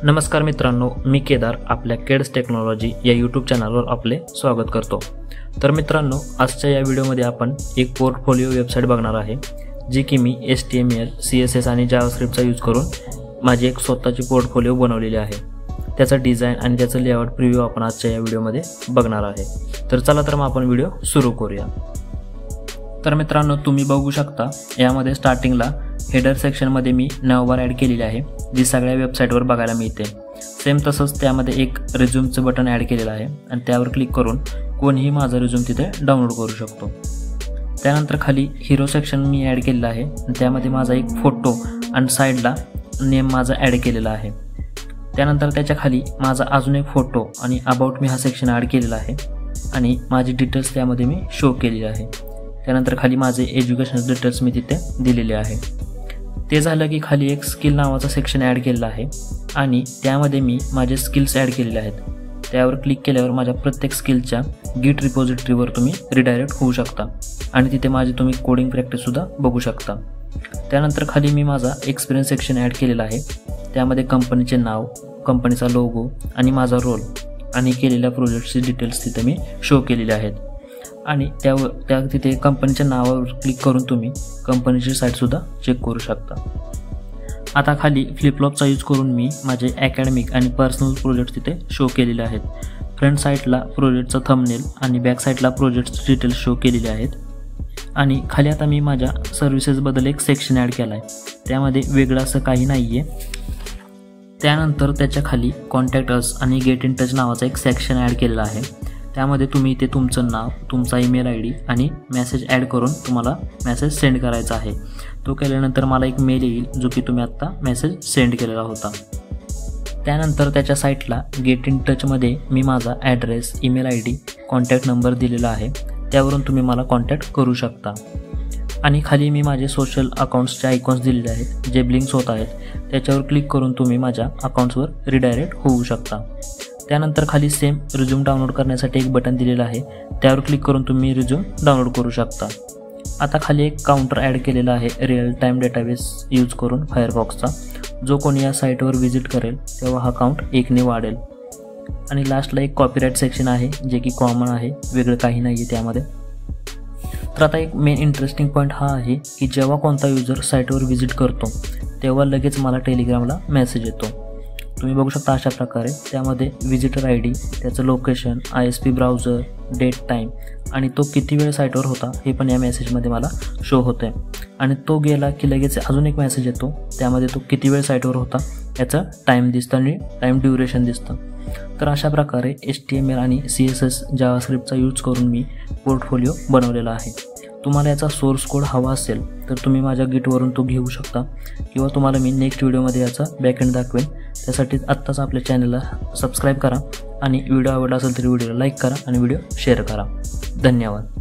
नमस्कार मित्रांनो, मी केदार आपल्या केड्स टेक्नॉलॉजी या यूट्यूब चॅनलवर आपले स्वागत करतो। तर मित्रांनो, आजच्या या व्हिडिओमध्ये आपण एक पोर्टफोलिओ वेबसाईट बघणार आहे, जी की मी HTML, CSS आणि जावास्क्रिप्टचा यूज करून माझी एक स्वतःची पोर्टफोलिओ बनवलेली आहे। त्याचा डिझाइन आणि त्याचा लेआउट प्रिव्ह्यू आपण आजच्या या व्हिडिओमध्ये बघणार आहे। तर चला तर मग आपण व्हिडिओ सुरू करूया। तर मित्रांनो, तुम्ही बघू शकता यामध्ये स्टार्टिंगला हेडर सेक्शनमध्ये मी नवबार ॲड केलेली आहे, जी सगळ्या वेबसाईटवर बघायला मिळते। सेम तसंच त्यामध्ये एक रिझ्यूमचं बटन ॲड केलेलं आहे आणि त्यावर क्लिक करून कोणीही माझा रिझ्यूम तिथे डाउनलोड करू शकतो। त्यानंतर खाली हिरो सेक्शन मी ॲड केलेलं आहे आणि त्यामध्ये माझा एक फोटो आणि साईडला नेम माझा ॲड केलेला आहे। त्यानंतर त्याच्या खाली माझा अजून एक फोटो आणि अबाउट मी हा सेक्शन ॲड केलेला आहे आणि माझी डिटेल्स त्यामध्ये मी शो केलेली आहे। त्यानंतर खाली माझे एज्युकेशनल डिटेल्स मी तिथे दिलेले आहे। ते झालं की खाली एक स्किल नावाचा सेक्शन ॲड केलेला आहे आणि त्यामध्ये मी माझे स्किल्स ॲड केलेले आहेत। त्यावर क्लिक केल्यावर माझ्या प्रत्येक स्किलच्या गिट रिपॉझिटरीवर तुम्ही रिडायरेक्ट होऊ शकता आणि तिथे माझी तुम्ही कोडिंग प्रॅक्टिससुद्धा बघू शकता। त्यानंतर खाली मी माझा एक्सपिरियन्स सेक्शन ॲड केलेला आहे। त्यामध्ये कंपनीचे नाव, कंपनीचा लोगो आणि माझा रोल आणि केलेल्या प्रोजेक्टची डिटेल्स तिथे मी शो केलेले आहेत आणि तिथे कंपनीच्या नावावर क्लिक करून तुम्ही कंपनीची साईटसुद्धा चेक करू शकता। आता खाली फ्लिपफ्लॉपचा यूज करून मी माझे अकॅडमिक आणि पर्सनल प्रोजेक्ट तिथे शो केलेले आहेत। फ्रंट साईडला प्रोजेक्टचा थंबनेल आणि बॅक साईडला प्रोजेक्टचे डिटेल्स शो केलेले आहेत आणि खाली आता मी माझ्या सर्व्हिसेसबद्दल एक सेक्शन ॲड केला आहे। त्यामध्ये वेगळं असं काही नाही आहे। त्यानंतर त्याच्या खाली कॉन्टॅक्ट अस आणि गेट इन टच नावाचा एक सेक्शन ॲड केलेला आहे। त्यामध्ये तुम्ही इथे तुमचं नाव, तुमचा ईमेल ID आणि मेसेज ॲड करून तुम्हाला मेसेज सेंड करायचा आहे। तो केल्यानंतर मला एक मेल येईल, जो की तुम्ही आत्ता मेसेज सेंड केलेला होता। त्यानंतर त्याच्या साईटला गेट इन टचमध्ये मी माझा address, email ID, contact number दिलेला आहे। त्यावरून तुम्ही मला कॉन्टॅक्ट करू शकता आणि खाली मी माझे सोशल अकाउंट्सचे आयकॉन्स दिलेले आहेत, जे ब्लिंक्स होत आहेत। त्याच्यावर क्लिक करून तुम्ही माझ्या अकाउंट्सवर रिडायरेक्ट होऊ शकता। त्यानंतर खाली सेम रिझ्यूम डाउनलोड करण्यासाठी एक बटन दिलेलं आहे, त्यावर क्लिक करून तुम्ही रिझ्यूम डाउनलोड करू शकता। आता खाली एक काउंटर ॲड केलेला आहे रिअल टाईम डेटाबेस यूज करून फायरफॉक्सचा। जो कोणी या साईटवर व्हिजिट करेल तेव्हा हा काउंट 1 ने वाढेल। आणि लास्टला एक कॉपीराईट सेक्शन आहे, जे की कॉमन आहे, वेगळं काही नाही आहे त्यामध्ये। तर आता एक मेन इंटरेस्टिंग पॉईंट हा आहे की जेव्हा कोणता यूजर साईटवर व्हिजिट करतो तेव्हा लगेच मला टेलिग्रामला मेसेज येतो। तुम्ही बघू शकता अशा प्रकारे त्यामध्ये विजिटर ID, त्याचं location, ISP browser, date time आणि तो किती वेळ साईटवर होता हे पण या मेसेजमध्ये मला शो होतं आहे। आणि तो गेला की लगेच अजून एक मेसेज येतो, त्यामध्ये तो किती वेळ साईटवर होता याचं टाईम दिसतं आणि टाईम ड्युरेशन दिसतं। तर अशा प्रकारे HTML आणि CSS जावास्क्रिप्टचा यूज करून मी पोर्टफोलिओ बनवलेला आहे। तुम्हाला याचा सोर्स कोड हवा असेल तर तुम्ही माझ्या गिटवरून तो घेऊ शकता किंवा तुम्हाला मी नेक्स्ट व्हिडिओमध्ये याचा बॅकएंड दाखवेन। त्यासाठी आत्ताच आपल्या चॅनलला सबस्क्राईब करा आणि व्हिडिओ आवडला असेल तर व्हिडिओला लाईक करा आणि व्हिडिओ शेअर करा। धन्यवाद।